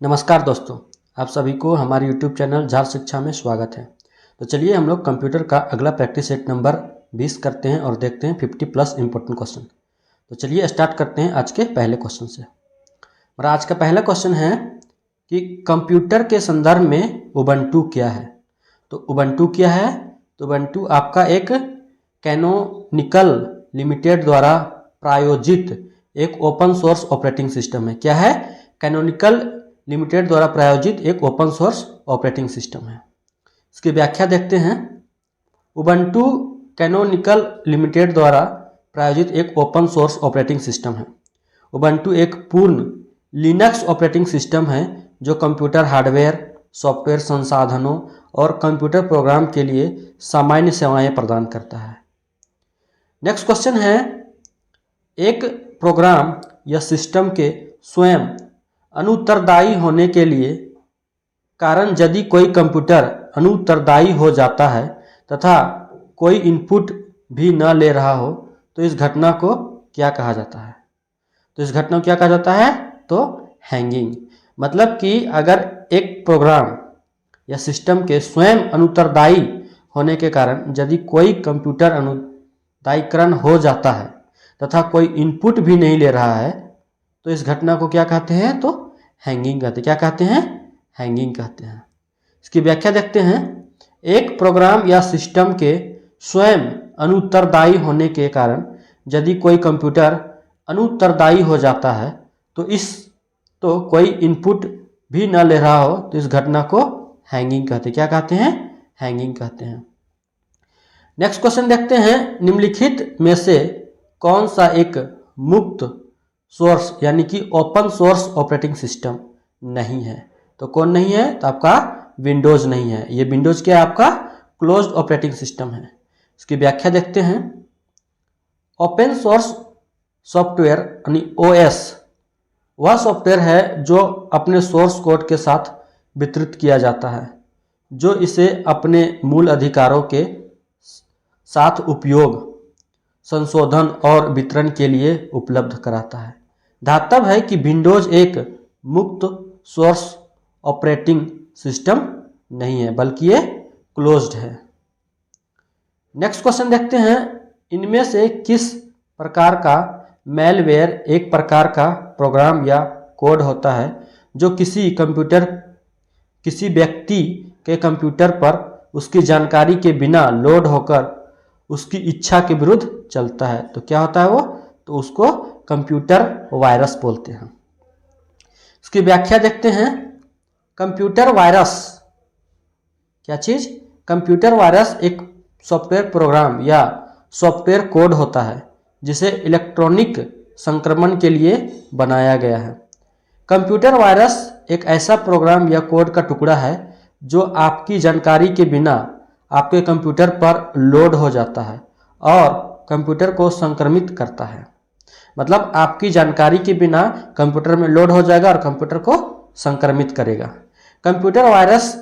नमस्कार दोस्तों, आप सभी को हमारे YouTube चैनल झार शिक्षा में स्वागत है। तो चलिए हम लोग कंप्यूटर का अगला प्रैक्टिस सेट नंबर 20 करते हैं और देखते हैं 50+ इम्पोर्टेंट क्वेश्चन। तो चलिए स्टार्ट करते हैं आज के पहले क्वेश्चन से। और आज का पहला क्वेश्चन है कि कंप्यूटर के संदर्भ में उबंटू क्या है। तो उबंटू क्या है? तो उबंटू आपका एक कैनोनिकल लिमिटेड द्वारा प्रायोजित एक ओपन सोर्स ऑपरेटिंग सिस्टम है। क्या है? कैनोनिकल लिमिटेड द्वारा प्रायोजित एक ओपन सोर्स ऑपरेटिंग सिस्टम है। इसकी व्याख्या देखते हैं। उबंटू कैनोनिकल लिमिटेड द्वारा प्रायोजित एक ओपन सोर्स ऑपरेटिंग सिस्टम है। उबंटू एक पूर्ण लिनक्स ऑपरेटिंग सिस्टम है जो कंप्यूटर हार्डवेयर, सॉफ्टवेयर संसाधनों और कंप्यूटर प्रोग्राम के लिए सामान्य सेवाएं प्रदान करता है। नेक्स्ट क्वेश्चन है, एक प्रोग्राम या सिस्टम के स्वयं अनुत्तरदायी होने के लिए कारण यदि कोई कंप्यूटर अनुत्तरदायी हो जाता है तथा कोई इनपुट भी न ले रहा हो तो इस घटना को क्या कहा जाता है? तो इस घटना को क्या कहा जाता है? तो हैंगिंग। मतलब कि अगर एक प्रोग्राम या सिस्टम के स्वयं अनुत्तरदायी होने के कारण यदि कोई कंप्यूटर अनुत्तरदायीकरण हो जाता है तथा कोई इनपुट भी नहीं ले रहा है तो इस घटना को क्या कहते हैं? तो हैंगिंग कहते हैं। क्या कहते हैं? हैंगिंग कहते हैं। इसकी व्याख्या देखते हैं। एक प्रोग्राम या सिस्टम के स्वयं अनुत्तरदायी होने के कारण यदि कोई कंप्यूटर अनुत्तरदायी हो जाता है तो कोई इनपुट भी न ले रहा हो तो इस घटना को हैंगिंग कहते हैं। क्या कहते हैं? हैंगिंग कहते हैं। नेक्स्ट क्वेश्चन देखते हैं। निम्नलिखित में से कौन सा एक मुक्त सोर्स यानी कि ओपन सोर्स ऑपरेटिंग सिस्टम नहीं है? तो कौन नहीं है? तो आपका विंडोज नहीं है। ये विंडोज क्या है? आपका क्लोज्ड ऑपरेटिंग सिस्टम है। इसकी व्याख्या देखते हैं। ओपन सोर्स सॉफ्टवेयर यानी ओएस वह सॉफ्टवेयर है जो अपने सोर्स कोड के साथ वितरित किया जाता है, जो इसे अपने मूल अधिकारों के साथ उपयोग, संशोधन और वितरण के लिए उपलब्ध कराता है। धातव है कि विंडोज एक मुक्त सोर्स ऑपरेटिंग सिस्टम नहीं है बल्कि ये क्लोज्ड है। नेक्स्ट क्वेश्चन देखते हैं। इनमें से किस प्रकार का मैलवेयर एक प्रकार का प्रोग्राम या कोड होता है जो किसी व्यक्ति के कंप्यूटर पर उसकी जानकारी के बिना लोड होकर उसकी इच्छा के विरुद्ध चलता है? तो क्या होता है वो? तो उसको कंप्यूटर वायरस बोलते हैं। इसकी व्याख्या देखते हैं। कंप्यूटर वायरस क्या चीज? कंप्यूटर वायरस एक सॉफ्टवेयर प्रोग्राम या सॉफ्टवेयर कोड होता है जिसे इलेक्ट्रॉनिक संक्रमण के लिए बनाया गया है। कंप्यूटर वायरस एक ऐसा प्रोग्राम या कोड का टुकड़ा है जो आपकी जानकारी के बिना आपके कंप्यूटर पर लोड हो जाता है और कंप्यूटर को संक्रमित करता है। मतलब आपकी जानकारी के बिना कंप्यूटर में लोड हो जाएगा और कंप्यूटर को संक्रमित करेगा। कंप्यूटर वायरस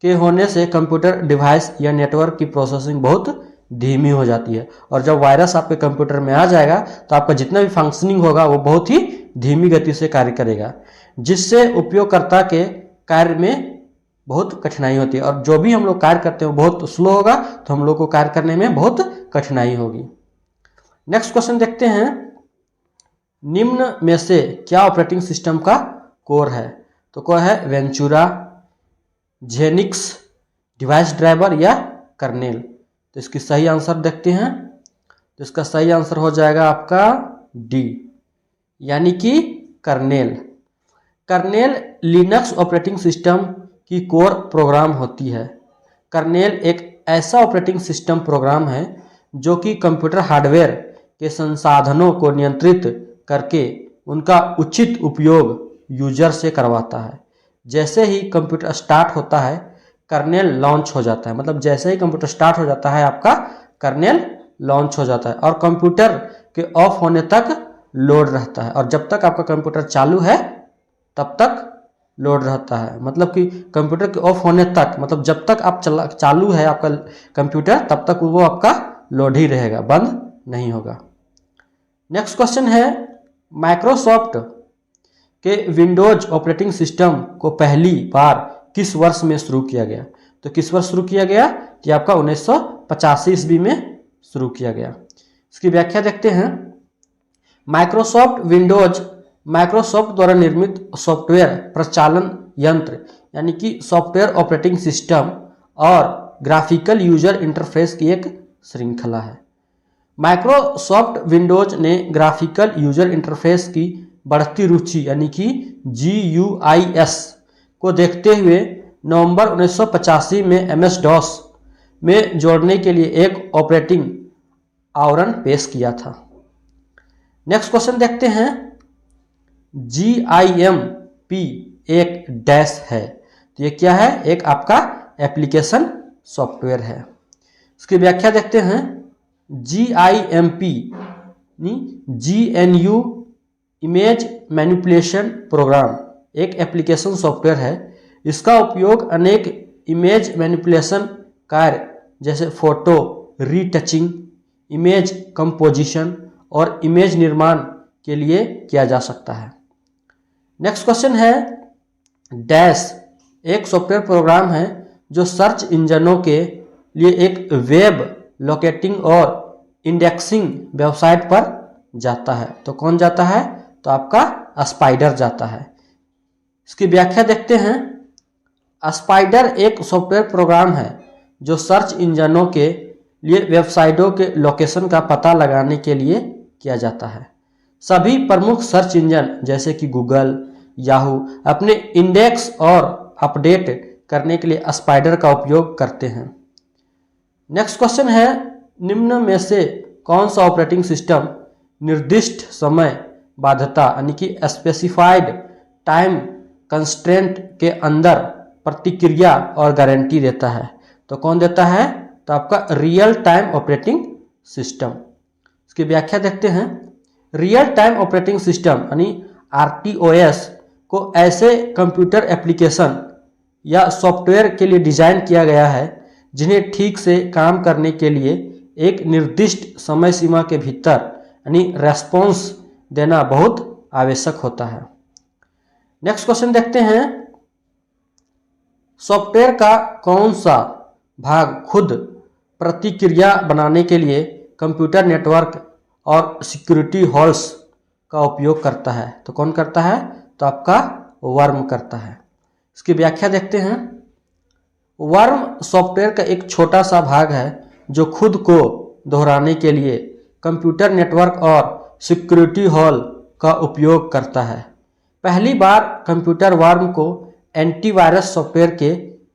के होने से कंप्यूटर डिवाइस या नेटवर्क की प्रोसेसिंग बहुत धीमी हो जाती है और जब वायरस आपके कंप्यूटर में आ जाएगा तो आपका जितना भी फंक्शनिंग होगा वो बहुत ही धीमी गति से कार्य करेगा, जिससे उपयोगकर्ता के कार्य में बहुत कठिनाई होती है। और जो भी हम लोग कार्य करते हैं वो बहुत स्लो होगा तो हम लोग को कार्य करने में बहुत कठिनाई होगी। नेक्स्ट क्वेश्चन देखते हैं। निम्न में से क्या ऑपरेटिंग सिस्टम का कोर है? तो कोर है वेंचुरा, जेनिक्स, डिवाइस ड्राइवर या कर्नेल। तो इसकी सही आंसर देखते हैं। तो इसका सही आंसर हो जाएगा आपका डी यानी कि kernel. Kernel Linux operating system की कोर प्रोग्राम होती है। कर्नेल एक ऐसा ऑपरेटिंग सिस्टम प्रोग्राम है जो कि कंप्यूटर हार्डवेयर के संसाधनों को नियंत्रित करके उनका उचित उपयोग यूजर से करवाता है। जैसे ही कंप्यूटर स्टार्ट होता है कर्नेल लॉन्च हो जाता है। मतलब जैसे ही कंप्यूटर स्टार्ट हो जाता है आपका कर्नेल लॉन्च हो जाता है और कंप्यूटर के ऑफ होने तक लोड रहता है और जब तक आपका कंप्यूटर चालू है तब तक लोड रहता है। मतलब कि कंप्यूटर के ऑफ होने तक, मतलब जब तक आप चालू है आपका कंप्यूटर तब तक वो आपका लोड ही रहेगा, बंद नहीं होगा। नेक्स्ट क्वेश्चन है। माइक्रोसॉफ्ट कि विंडोज ऑपरेटिंग सिस्टम को पहली बार किस वर्ष में शुरू किया गया। तो किस वर्ष शुरू किया गया, कि आपका 1985 ईस्वी में शुरू किया गया। इसकी व्याख्या देखते हैं। माइक्रोसॉफ्ट विंडोज माइक्रोसॉफ्ट द्वारा निर्मित सॉफ्टवेयर प्रचालन यंत्र यानी कि सॉफ्टवेयर ऑपरेटिंग सिस्टम और ग्राफिकल यूजर इंटरफेस की एक श्रृंखला है। माइक्रोसॉफ्ट विंडोज ने ग्राफिकल यूजर इंटरफेस की बढ़ती रुचि यानी कि GUIS को देखते हुए नवंबर 1985 में MS-DOS में जोड़ने के लिए एक ऑपरेटिंग आवरण पेश किया था। नेक्स्ट क्वेश्चन देखते हैं। GIMP एक डैश है, तो ये क्या है, एक आपका एप्लीकेशन सॉफ्टवेयर है। इसकी व्याख्या देखते हैं। GIMP GNU image manipulation program एक एप्लीकेशन सॉफ्टवेयर है। इसका उपयोग अनेक इमेज मैनिपुलेशन कार्य जैसे फोटो रीटचिंग, इमेज कंपोजिशन और इमेज निर्माण के लिए किया जा सकता है। नेक्स्ट क्वेश्चन है। डैश एक सॉफ्टवेयर प्रोग्राम है जो सर्च इंजनों के लिए एक वेब लोकेटिंग और इंडेक्सिंग वेबसाइट पर जाता है। तो कौन जाता है, तो आपका स्पाइडर जाता है। इसकी व्याख्या देखते हैं। स्पाइडर एक सॉफ्टवेयर प्रोग्राम है जो सर्च इंजनों के लिए वेबसाइटों के लोकेशन का पता लगाने के लिए किया जाता है। सभी प्रमुख सर्च इंजन जैसे कि गूगल, याहू अपने इंडेक्स और अपडेट करने के लिए स्पाइडर का उपयोग करते हैं। नेक्स्ट क्वेश्चन है। निम्न में से कौन सा ऑपरेटिंग सिस्टम निर्दिष्ट समय बाध्यता यानी कि स्पेसिफाइड टाइम कंस्ट्रेंट के अंदर प्रतिक्रिया और गारंटी देता है। तो कौन देता है, तो आपका रियल टाइम ऑपरेटिंग सिस्टम। इसकी व्याख्या देखते हैं। रियल टाइम ऑपरेटिंग सिस्टम यानी RTOS को ऐसे कंप्यूटर एप्लीकेशन या सॉफ्टवेयर के लिए डिजाइन किया गया है जिन्हें ठीक से काम करने के लिए एक निर्दिष्ट समय सीमा के भीतर यानी रेस्पॉन्स देना बहुत आवश्यक होता है। नेक्स्ट क्वेश्चन देखते हैं। सॉफ्टवेयर का कौन सा भाग खुद प्रतिक्रिया बनाने के लिए कंप्यूटर नेटवर्क और सिक्योरिटी होल्स का उपयोग करता है। तो कौन करता है, तो आपका वर्म करता है। इसकी व्याख्या देखते हैं। वर्म सॉफ्टवेयर का एक छोटा सा भाग है जो खुद को दोहराने के लिए कंप्यूटर नेटवर्क और सिक्योरिटी होल का उपयोग करता है। पहली बार कंप्यूटर वर्म को एंटीवायरस सॉफ्टवेयर के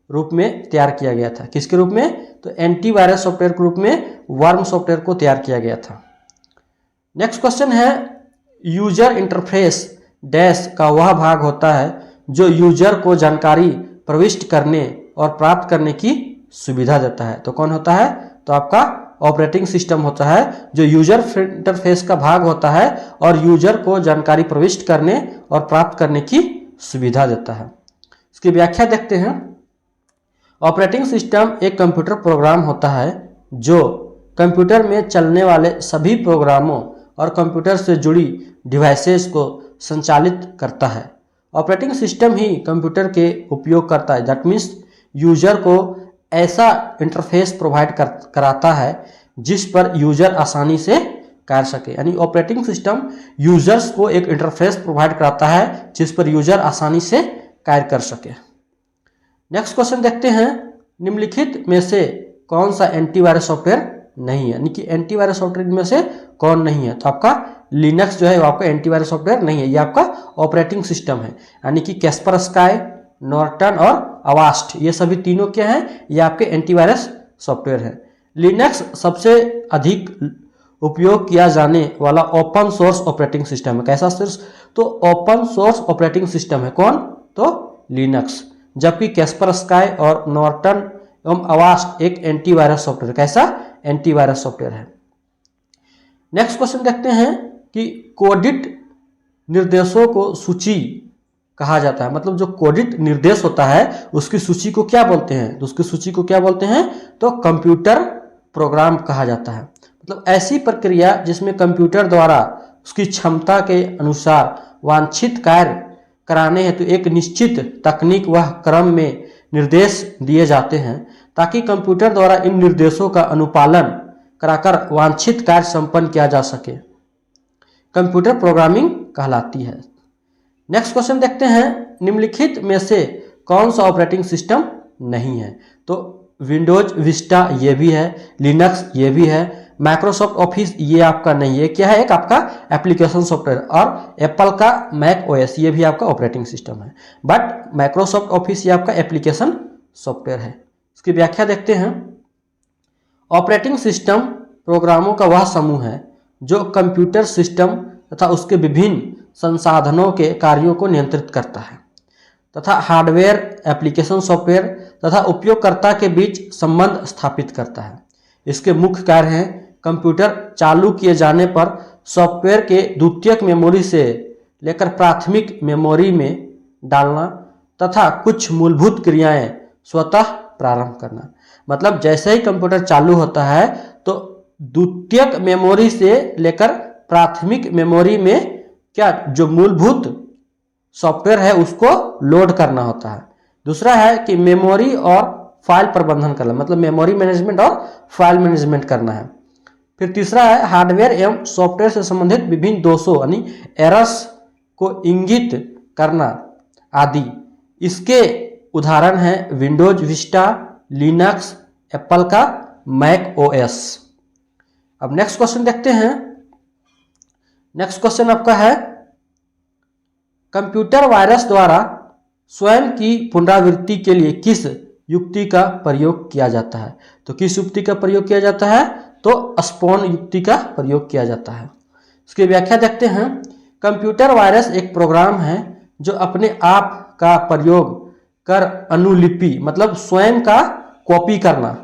रूप में तैयार किया गया था। किसके रूप में, तो एंटीवायरस सॉफ्टवेयर के रूप में वर्म सॉफ्टवेयर को तैयार किया गया था। नेक्स्ट क्वेश्चन है। यूजर इंटरफेस डैश का वह भाग होता है जो यूजर को जानकारी प्रविष्ट करने और प्राप्त करने की सुविधा देता है। तो कौन होता है, तो आपका ऑपरेटिंग सिस्टम होता है जो यूजर इंटरफेस का भाग होता है और यूजर को जानकारी प्रविष्ट करने और प्राप्त करने की सुविधा देता है। इसकी व्याख्या देखते हैं। ऑपरेटिंग सिस्टम एक कंप्यूटर प्रोग्राम होता है जो कंप्यूटर में चलने वाले सभी प्रोग्रामों और कंप्यूटर से जुड़ी डिवाइसेस को संचालित करता है। ऑपरेटिंग सिस्टम ही कंप्यूटर के उपयोग करता है। दैट मीन्स यूजर को ऐसा इंटरफेस प्रोवाइड कराता है जिस पर यूजर आसानी से कर सके। यानी ऑपरेटिंग सिस्टम यूजर्स को एक इंटरफेस प्रोवाइड कराता है जिस पर यूजर आसानी से कार्य कर सके। नेक्स्ट क्वेश्चन देखते हैं। निम्नलिखित में से कौन सा एंटीवायरस सॉफ्टवेयर नहीं है, यानी कि एंटीवायरस सॉफ्टवेयर में से कौन नहीं है, तो आपका लिनक्स जो है वो आपका एंटीवायरस सॉफ्टवेयर नहीं है, ये आपका ऑपरेटिंग सिस्टम है। यानी कि कैस्परस्काई, नॉर्टन और अवास्ट ये सभी तीनों क्या हैं, ये आपके एंटीवायरस सॉफ्टवेयर हैं। लिनक्स सबसे अधिक उपयोग किया जाने वाला ओपन सोर्स ऑपरेटिंग सिस्टम है। कैसा सोर्स, तो ओपन सोर्स ऑपरेटिंग सिस्टम है कौन, तो लिनक्स। जबकि कैस्परस्काई और नॉर्टन एवं अवास्ट एक एंटीवायरस सॉफ्टवेयर, कैसा एंटीवायरस सॉफ्टवेयर है। नेक्स्ट क्वेश्चन देखते हैं कि कोडित निर्देशों को सूची कहा जाता है। मतलब जो कोडित निर्देश होता है उसकी सूची को क्या बोलते हैं, तो उसकी सूची को क्या बोलते हैं, तो कंप्यूटर प्रोग्राम कहा जाता है। मतलब ऐसी प्रक्रिया जिसमें कंप्यूटर द्वारा उसकी क्षमता के अनुसार वांछित कार्य कराने हेतु एक निश्चित तकनीक व क्रम में निर्देश दिए जाते हैं ताकि कंप्यूटर द्वारा इन निर्देशों का अनुपालन कराकर वांछित कार्य संपन्न किया जा सके, कंप्यूटर प्रोग्रामिंग कहलाती है। नेक्स्ट क्वेश्चन देखते हैं, निम्नलिखित में से कौन सा ऑपरेटिंग सिस्टम नहीं है? तो विंडोज विस्टा ये भी है, लिनक्स ये भी है, माइक्रोसॉफ्ट ऑफिस ये आपका नहीं है, क्या है, एक आपका एप्लीकेशन सॉफ्टवेयर, और एप्पल का मैक ओएस ये भी आपका ऑपरेटिंग सिस्टम है, बट माइक्रोसॉफ्ट ऑफिस ये आपका एप्लीकेशन सॉफ्टवेयर है। इसकी व्याख्या देखते हैं। ऑपरेटिंग सिस्टम प्रोग्रामों का वह समूह है जो कंप्यूटर सिस्टम तथा उसके विभिन्न संसाधनों के कार्यों को नियंत्रित करता है तथा हार्डवेयर, एप्लीकेशन सॉफ्टवेयर तथा उपयोगकर्ता के बीच संबंध स्थापित करता है। इसके मुख्य कार्य हैं कंप्यूटर चालू किए जाने पर सॉफ्टवेयर के द्वितीयक मेमोरी से लेकर प्राथमिक मेमोरी में डालना तथा कुछ मूलभूत क्रियाएं स्वतः प्रारंभ करना। मतलब जैसे ही कंप्यूटर चालू होता है तो द्वितीयक मेमोरी से लेकर प्राथमिक मेमोरी में क्या जो मूलभूत सॉफ्टवेयर है उसको लोड करना होता है। दूसरा है कि मेमोरी और फाइल प्रबंधन करना, मतलब मेमोरी मैनेजमेंट और फाइल मैनेजमेंट करना है। फिर तीसरा है हार्डवेयर एवं सॉफ्टवेयर से संबंधित विभिन्न दोषों यानी एरर्स को इंगित करना आदि। इसके उदाहरण है विंडोज विस्टा, लिनक्स, एप्पल का मैक ओएस। अब नेक्स्ट क्वेश्चन देखते हैं। नेक्स्ट क्वेश्चन आपका है, कंप्यूटर वायरस द्वारा स्वयं की पुनरावृत्ति के लिए किस युक्ति का प्रयोग किया जाता है? तो किस युक्ति का प्रयोग किया जाता है? तो स्पॉन युक्ति का प्रयोग किया जाता है। इसकी व्याख्या देखते हैं। कंप्यूटर वायरस एक प्रोग्राम है जो अपने आप का प्रयोग कर अनुलिपि मतलब स्वयं का कॉपी करना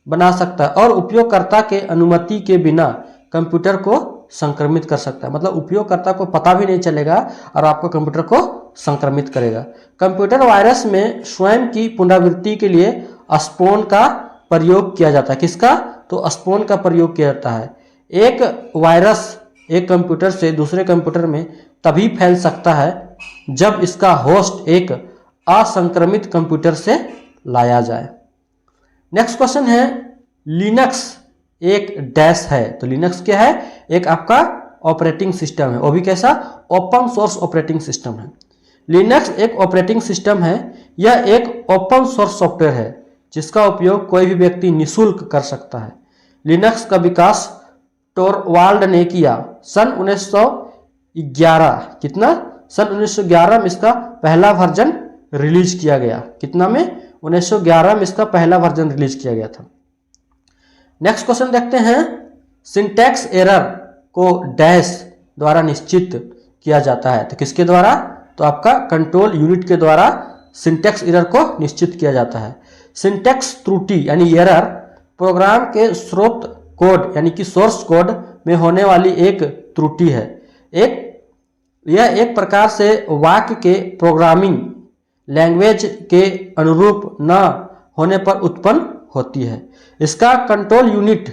बना सकता है और उपयोगकर्ता के अनुमति के बिना कंप्यूटर को संक्रमित कर सकता है। मतलब उपयोगकर्ता को पता भी नहीं चलेगा और आपको कंप्यूटर को संक्रमित करेगा। कंप्यूटर वायरस में स्वयं की पुनरावृत्ति के लिए स्पोन का प्रयोग किया जाता है। किसका? तो स्पोन का प्रयोग किया जाता है। एक वायरस एक कंप्यूटर से दूसरे कंप्यूटर में तभी फैल सकता है जब इसका होस्ट एक असंक्रमित कंप्यूटर से लाया जाए। नेक्स्ट क्वेश्चन है, लिनक्स एक डैश है। तो लिनक्स क्या है? एक आपका ऑपरेटिंग सिस्टम है, वो भी कैसा? ओपन सोर्स ऑपरेटिंग सिस्टम है। लिनक्स एक ऑपरेटिंग सिस्टम है। यह एक ओपन सोर्स सॉफ्टवेयर है जिसका उपयोग कोई भी व्यक्ति निःशुल्क कर सकता है। लिनक्स का विकास टोरवाल्ड ने किया सन 1911। कितना? सन 1911 में इसका पहला वर्जन रिलीज किया गया। कितना में? 1911 में इसका पहला वर्जन रिलीज किया गया था। नेक्स्ट क्वेश्चन देखते हैं, सिंटैक्स एरर को डैश द्वारा निश्चित किया जाता है। तो किसके द्वारा? तो आपका कंट्रोल यूनिट के द्वारा सिंटैक्स एरर को निश्चित किया जाता है। सिंटैक्स त्रुटि यानी एरर प्रोग्राम के स्रोत कोड यानी कि सोर्स कोड में होने वाली एक त्रुटि है। यह एक प्रकार से वाक्य के प्रोग्रामिंग लैंग्वेज के अनुरूप न होने पर उत्पन्न होती है। इसका कंट्रोल यूनिट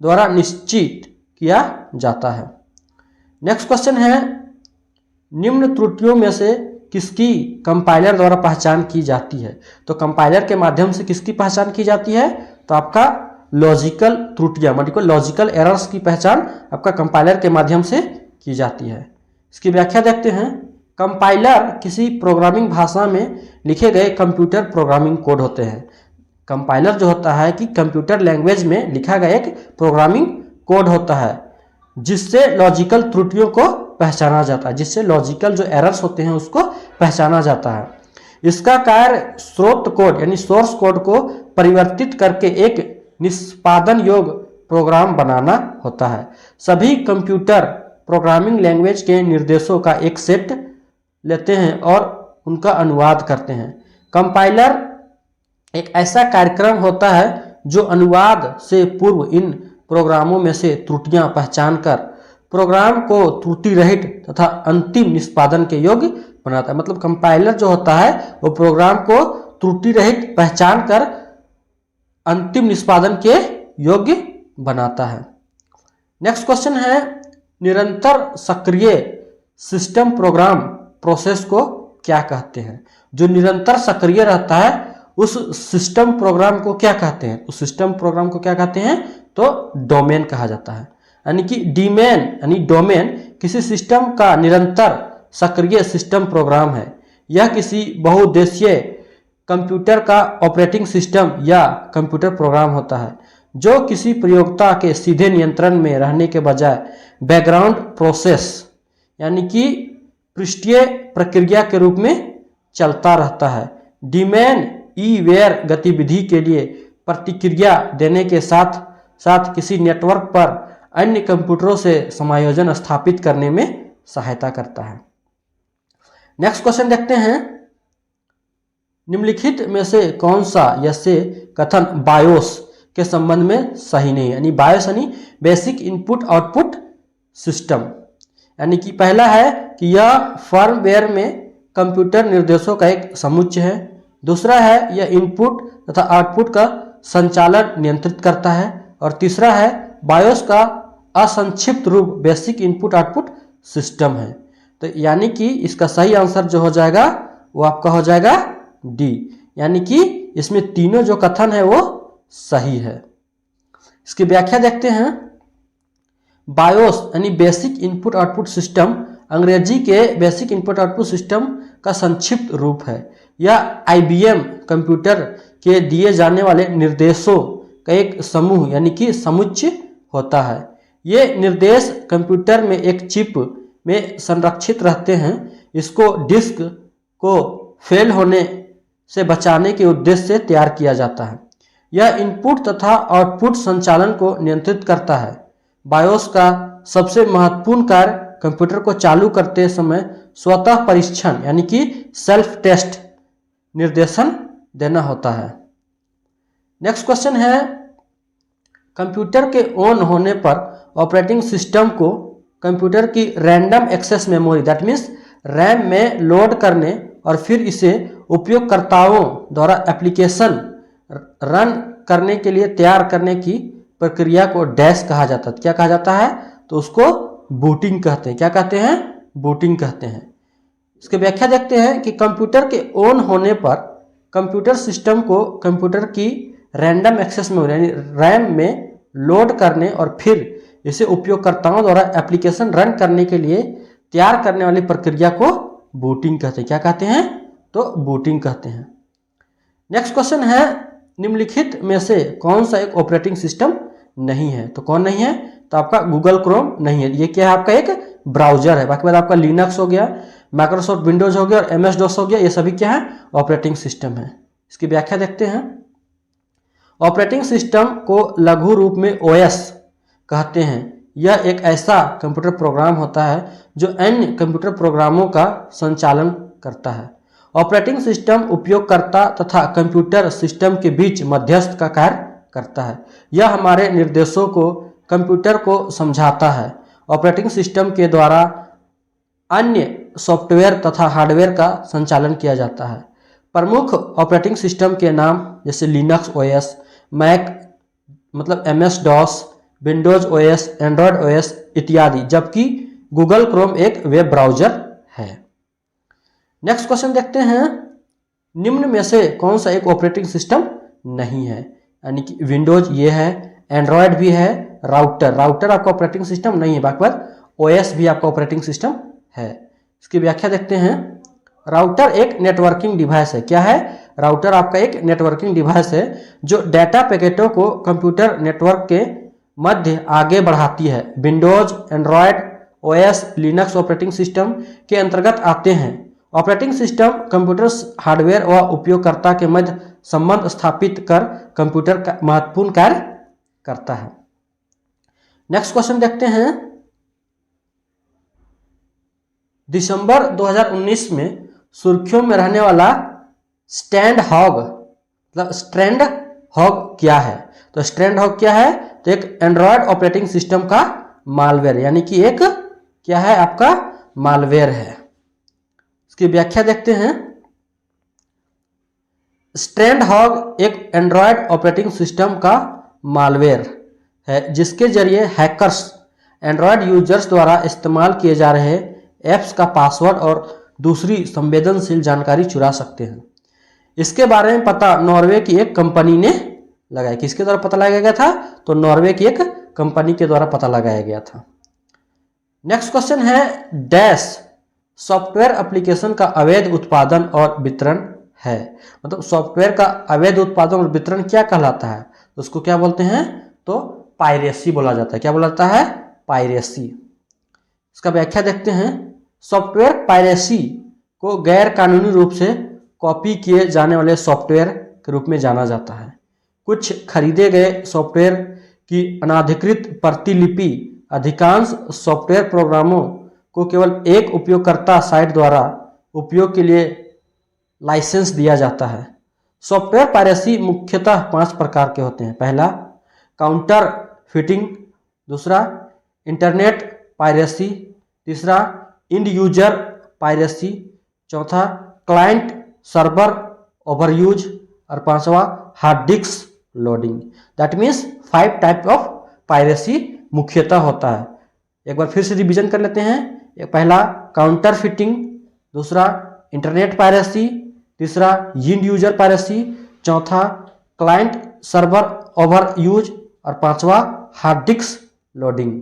द्वारा निश्चित किया जाता है। नेक्स्ट क्वेश्चन है, निम्न त्रुटियों में से किसकी कंपाइलर द्वारा पहचान की जाती है? तो कंपाइलर के माध्यम से किसकी पहचान की जाती है? तो आपका लॉजिकल त्रुटियां मतलब लॉजिकल एरर्स की पहचान आपका कंपाइलर के माध्यम से की जाती है। इसकी व्याख्या देखते हैं। कंपाइलर किसी प्रोग्रामिंग भाषा में लिखे गए कंप्यूटर प्रोग्रामिंग कोड होते हैं। कंपाइलर जो होता है कि कंप्यूटर लैंग्वेज में लिखा गया एक प्रोग्रामिंग कोड होता है जिससे लॉजिकल त्रुटियों को पहचाना जाता है, जिससे लॉजिकल जो एरर्स होते हैं उसको पहचाना जाता है। इसका कार्य स्रोत कोड यानी सोर्स कोड को परिवर्तित करके एक निष्पादन योग्य प्रोग्राम बनाना होता है। सभी कंप्यूटर प्रोग्रामिंग लैंग्वेज के निर्देशों का एक सेट लेते हैं और उनका अनुवाद करते हैं। कंपाइलर एक ऐसा कार्यक्रम होता है जो अनुवाद से पूर्व इन प्रोग्रामों में से त्रुटियां पहचान कर प्रोग्राम को त्रुटि रहित तथा अंतिम निष्पादन के योग्य बनाता है। मतलब कंपाइलर जो होता है वो प्रोग्राम को त्रुटि रहित पहचान कर अंतिम निष्पादन के योग्य बनाता है। नेक्स्ट क्वेश्चन है, निरंतर सक्रिय सिस्टम प्रोग्राम प्रोसेस को क्या कहते हैं? जो निरंतर सक्रिय रहता है उस सिस्टम प्रोग्राम को क्या कहते हैं? उस सिस्टम प्रोग्राम को क्या कहते हैं? तो डोमेन कहा जाता है। यानी कि डीमेन यानी डोमेन किसी सिस्टम का निरंतर सक्रिय सिस्टम प्रोग्राम है। यह किसी बहुउद्देशीय कंप्यूटर का ऑपरेटिंग सिस्टम या कंप्यूटर प्रोग्राम होता है जो किसी प्रयोक्ता के सीधे नियंत्रण में रहने के बजाय बैकग्राउंड प्रोसेस यानी कि पृष्ठीय प्रक्रिया के रूप में चलता रहता है। डीमेन ईवेयर गतिविधि के लिए प्रतिक्रिया देने के साथ साथ किसी नेटवर्क पर अन्य कंप्यूटरों से समायोजन स्थापित करने में सहायता करता है। नेक्स्ट क्वेश्चन देखते हैं, निम्नलिखित में से कौन सा यसे कथन बायोस के संबंध में सही नहीं है? यानी बायोस यानी बेसिक इनपुट आउटपुट सिस्टम, यानी कि पहला है कि यह फर्मवेयर में कंप्यूटर निर्देशों का एक समुच्चय है। दूसरा है यह इनपुट तथा आउटपुट का संचालन नियंत्रित करता है। और तीसरा है बायोस का असंक्षिप्त रूप बेसिक इनपुट आउटपुट सिस्टम है। तो यानी कि इसका सही आंसर जो हो जाएगा वो आपका हो जाएगा डी, यानी कि इसमें तीनों जो कथन है वो सही है। इसकी व्याख्या देखते हैं। बायोस यानी बेसिक इनपुट आउटपुट सिस्टम अंग्रेजी के बेसिक इनपुट आउटपुट सिस्टम का संक्षिप्त रूप है। यह आईबीएम कंप्यूटर के दिए जाने वाले निर्देशों का एक समूह यानी कि समुच्चय होता है। ये निर्देश कंप्यूटर में एक चिप में संरक्षित रहते हैं। इसको डिस्क को फेल होने से बचाने के उद्देश्य से तैयार किया जाता है। यह इनपुट तथा आउटपुट संचालन को नियंत्रित करता है। बायोस का सबसे महत्वपूर्ण कार्य कंप्यूटर को चालू करते समय स्वतः परीक्षण यानी कि सेल्फ टेस्ट निर्देशन देना होता है। नेक्स्ट क्वेश्चन है, कंप्यूटर के ऑन होने पर ऑपरेटिंग सिस्टम को कंप्यूटर की random access memory that means RAM में लोड करने और फिर इसे उपयोगकर्ताओं द्वारा एप्लीकेशन रन करने के लिए तैयार करने की प्रक्रिया को डैश कहा जाता है। क्या कहा जाता है? तो उसको बूटिंग कहते हैं। क्या कहते हैं? बूटिंग कहते हैं। इसकी व्याख्या देखते हैं कि कंप्यूटर के ऑन होने पर कंप्यूटर सिस्टम को कंप्यूटर की रैंडम एक्सेस मेमोरी यानी रैम में लोड करने और फिर इसे उपयोगकर्ताओं द्वारा एप्लीकेशन रन करने के लिए तैयार करने वाली प्रक्रिया को बूटिंग कहते हैं। क्या कहते हैं? तो बूटिंग कहते हैं। नेक्स्ट क्वेश्चन है, निम्नलिखित में से कौन सा एक ऑपरेटिंग सिस्टम नहीं है? तो कौन नहीं है? तो आपका गूगल क्रोम नहीं है। ये क्या है? आपका एक ब्राउजर है। बाकी बाद आपका लिनक्स हो गया, माइक्रोसॉफ्ट विंडोज हो गया और एमएस डॉस हो गया, ये सभी क्या है? ऑपरेटिंग सिस्टम है। इसकी व्याख्या देखते हैं। ऑपरेटिंग सिस्टम को लघु रूप में ओएस कहते हैं। यह एक ऐसा कंप्यूटर प्रोग्राम होता है जो अन्य कंप्यूटर प्रोग्रामों का संचालन करता है। ऑपरेटिंग सिस्टम उपयोगकर्ता तथा कंप्यूटर सिस्टम के बीच मध्यस्थ का कार्य करता है। यह हमारे निर्देशों को कंप्यूटर को समझाता है। ऑपरेटिंग सिस्टम के द्वारा अन्य सॉफ्टवेयर तथा हार्डवेयर का संचालन किया जाता है। प्रमुख ऑपरेटिंग सिस्टम के नाम जैसे लिनक्स ओएस, मैक मतलब MS DOS, Windows OS, Android OS इत्यादि, जबकि गूगल क्रोम एक वेब ब्राउजर है। नेक्स्ट क्वेश्चन देखते हैं, निम्न में से कौन सा एक ऑपरेटिंग सिस्टम नहीं है? यानी कि विंडोज ये है, एंड्रॉयड भी है, राउटर आपका ऑपरेटिंग सिस्टम नहीं है। बाकी बात ओएस भी आपका ऑपरेटिंग सिस्टम है। इसकी व्याख्या देखते हैं। राउटर एक नेटवर्किंग डिवाइस है। क्या है? राउटर आपका एक नेटवर्किंग डिवाइस है जो डाटा पैकेटों को कंप्यूटर नेटवर्क के मध्य आगे बढ़ाती है। Windows, Android OS, Linux operating system के अंतर्गत आते हैं। ऑपरेटिंग सिस्टम कंप्यूटर हार्डवेयर व उपयोगकर्ता के मध्य संबंध स्थापित कर कंप्यूटर का महत्वपूर्ण कार्य करता है। नेक्स्ट क्वेश्चन देखते हैं। दिसंबर 2019 में सुर्खियों में रहने वाला स्टैंड हॉग क्या है? तो स्टैंड हॉग क्या है? तो एक एंड्रॉयड ऑपरेटिंग सिस्टम का मालवेयर, यानी कि एक क्या है? आपका मालवेयर है। इसकी व्याख्या देखते हैं। स्टैंड हॉग एक एंड्रॉयड ऑपरेटिंग सिस्टम का मालवेयर है जिसके जरिए हैकर्स एंड्रॉयड यूजर्स द्वारा इस्तेमाल किए जा रहे ऐप्स का पासवर्ड और दूसरी संवेदनशील जानकारी चुरा सकते हैं। इसके बारे में पता नॉर्वे की एक कंपनी ने लगाया। किसके द्वारा पता लगाया गया था? तो नॉर्वे की एक कंपनी के द्वारा पता लगाया गया था। नेक्स्ट क्वेश्चन है डैश सॉफ्टवेयर एप्लीकेशन का अवैध उत्पादन और वितरण है। मतलब सॉफ्टवेयर का अवैध उत्पादन और वितरण क्या कहलाता है? तो उसको क्या बोलते हैं? तो पायरेसी बोला जाता है। क्या बोला जाता है? पायरेसी। इसका व्याख्या देखते हैं। सॉफ्टवेयर पायरेसी को गैर कानूनी रूप से कॉपी किए जाने वाले सॉफ्टवेयर के रूप में जाना जाता है। कुछ खरीदे गए सॉफ्टवेयर की अनाधिकृत प्रतिलिपि अधिकांश सॉफ्टवेयर प्रोग्रामों को केवल एक उपयोगकर्ता साइट द्वारा उपयोग के लिए लाइसेंस दिया जाता है। सॉफ्टवेयर पायरेसी मुख्यतः 5 प्रकार के होते हैं। पहला काउंटर फिटिंग, दूसरा इंटरनेट पायरेसी, तीसरा इंड यूजर पायरेसी, चौथा क्लाइंट सर्वर ओवरयूज और पांचवा hard disk loading. That means 5 type of piracy मुख्यतः होता है। एक बार फिर से रिवीजन कर लेते हैं। पहला काउंटर फिटिंग, दूसरा इंटरनेट पायरेसी, तीसरा इंड यूजर पायरेसी, चौथा क्लाइंट सर्वर ओवरयूज और पांचवा hard disk loading.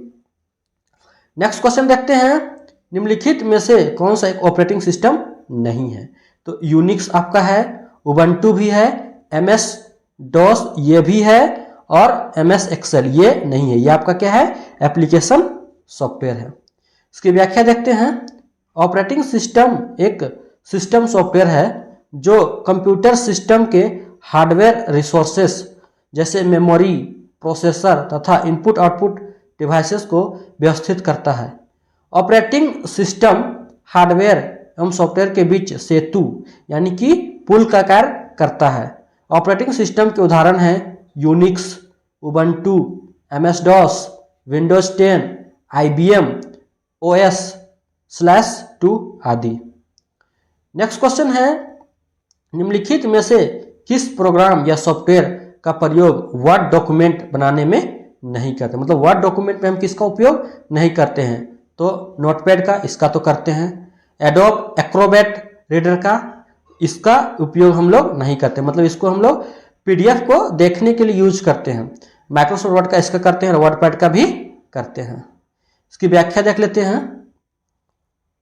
Next question देखते हैं। निम्नलिखित में से कौन सा एक ऑपरेटिंग सिस्टम नहीं है? तो यूनिक्स आपका है, उबंटू भी है, MS DOS ये भी है और MS एक्सेल ये नहीं है। ये आपका क्या है? एप्लीकेशन सॉफ्टवेयर है। इसकी व्याख्या देखते हैं। ऑपरेटिंग सिस्टम एक सिस्टम सॉफ्टवेयर है जो कंप्यूटर सिस्टम के हार्डवेयर रिसोर्सेस जैसे मेमोरी, प्रोसेसर तथा इनपुट आउटपुट डिवाइसेस को व्यवस्थित करता है। ऑपरेटिंग सिस्टम हार्डवेयर एवं सॉफ्टवेयर के बीच सेतु यानी कि पुल का कार्य करता है। ऑपरेटिंग सिस्टम के उदाहरण हैं Unix, Ubuntu, MS DOS, Windows 10, IBM OS/2 आदि। नेक्स्ट क्वेश्चन है निम्नलिखित में से किस प्रोग्राम या सॉफ्टवेयर का प्रयोग वर्ड डॉक्यूमेंट बनाने में नहीं करते? मतलब वर्ड डॉक्यूमेंट में हम किसका उपयोग नहीं करते हैं? तो नोटपैड का, इसका तो करते हैं। एडोब एक्रोबैट रीडर का, इसका उपयोग हम लोग नहीं करते। मतलब इसको हम लोग PDF को देखने के लिए यूज करते हैं। माइक्रोसॉफ्ट वर्ड का इसका करते हैं और वर्डपैड का भी करते हैं। इसकी व्याख्या देख लेते हैं।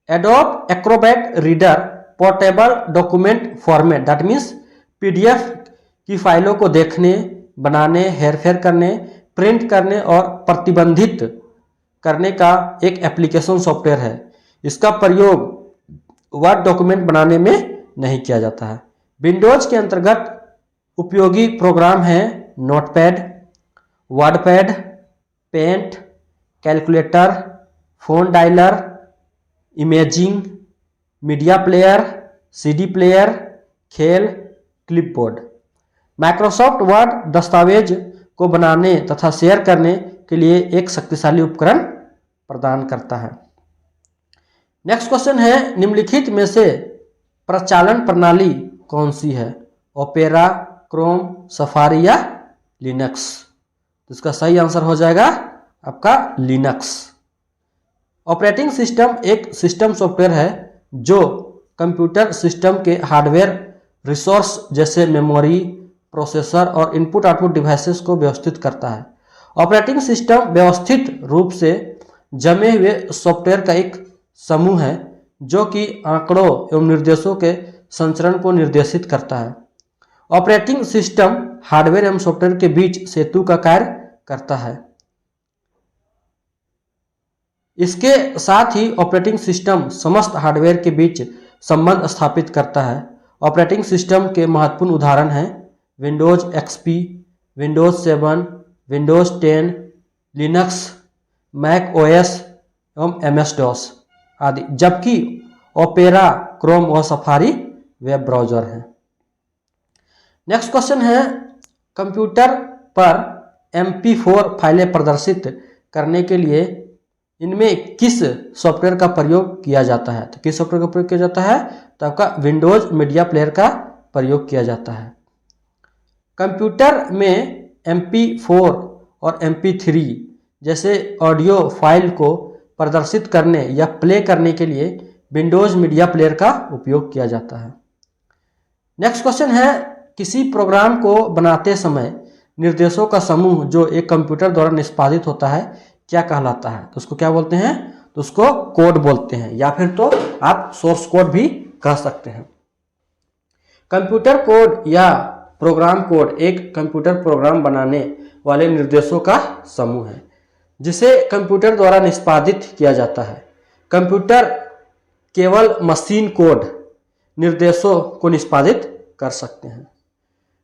Adobe Acrobat reader portable document format, that means PDF की फाइलों को देखने, बनाने, हेरफेर करने, प्रिंट करने और प्रतिबंधित करने का एक एप्लीकेशन सॉफ्टवेयर है। इसका प्रयोग वर्ड डॉक्यूमेंट बनाने में नहीं किया जाता है। विंडोज के अंतर्गत उपयोगी प्रोग्राम हैं Notepad, WordPad, Paint, calculator, phone dialer, imaging, media player, CD player, खेल, क्लिपबोर्ड। माइक्रोसॉफ्ट वर्ड दस्तावेज को बनाने तथा शेयर करने के लिए एक शक्तिशाली उपकरण प्रदान करता है। नेक्स्ट क्वेश्चन है निम्नलिखित में से प्रचालन प्रणाली कौन सी है? ओपेरा, क्रोम, सफारी या लिनक्स? तो इसका सही आंसर हो जाएगा आपका लिनक्स। ऑपरेटिंग सिस्टम एक सिस्टम सॉफ्टवेयर है जो कंप्यूटर सिस्टम के हार्डवेयर रिसोर्स जैसे मेमोरी, प्रोसेसर और इनपुट आउटपुट डिवाइसेस को व्यवस्थित करता है। ऑपरेटिंग सिस्टम व्यवस्थित रूप से जमे हुए सॉफ्टवेयर का एक समूह है जो कि आंकड़ों एवं निर्देशों के संचरण को निर्देशित करता है। ऑपरेटिंग सिस्टम हार्डवेयर एवं सॉफ्टवेयर के बीच सेतु का कार्य करता है। इसके साथ ही ऑपरेटिंग सिस्टम समस्त हार्डवेयर के बीच संबंध स्थापित करता है। ऑपरेटिंग सिस्टम के महत्वपूर्ण उदाहरण हैं Windows XP, Windows 7, Windows 10, Linux, Mac OS एवं MS DOS आदि, जबकि ओपेरा, क्रोम और सफारी वेब ब्राउज़र हैं। नेक्स्ट क्वेश्चन है कंप्यूटर पर MP4 फाइलें प्रदर्शित करने के लिए इनमें किस सॉफ्टवेयर का प्रयोग किया जाता है? तो किस सॉफ्टवेयर का प्रयोग किया जाता है? तो आपका विंडोज मीडिया प्लेयर का प्रयोग किया जाता है। कंप्यूटर में MP4 और MP3 जैसे ऑडियो फाइल को प्रदर्शित करने या प्ले करने के लिए विंडोज मीडिया प्लेयर का उपयोग किया जाता है। नेक्स्ट क्वेश्चन है, किसी प्रोग्राम को बनाते समय निर्देशों का समूह जो एक कंप्यूटर द्वारा निष्पादित होता है क्या कहलाता है? तो उसको क्या बोलते हैं? तो उसको कोड बोलते हैं, या फिर तो आप सोर्स कोड भी कह सकते हैं। कंप्यूटर कोड या प्रोग्राम कोड एक कंप्यूटर प्रोग्राम बनाने वाले निर्देशों का समूह है जिसे कंप्यूटर द्वारा निष्पादित किया जाता है। कंप्यूटर केवल मशीन कोड निर्देशों को निष्पादित कर सकते हैं।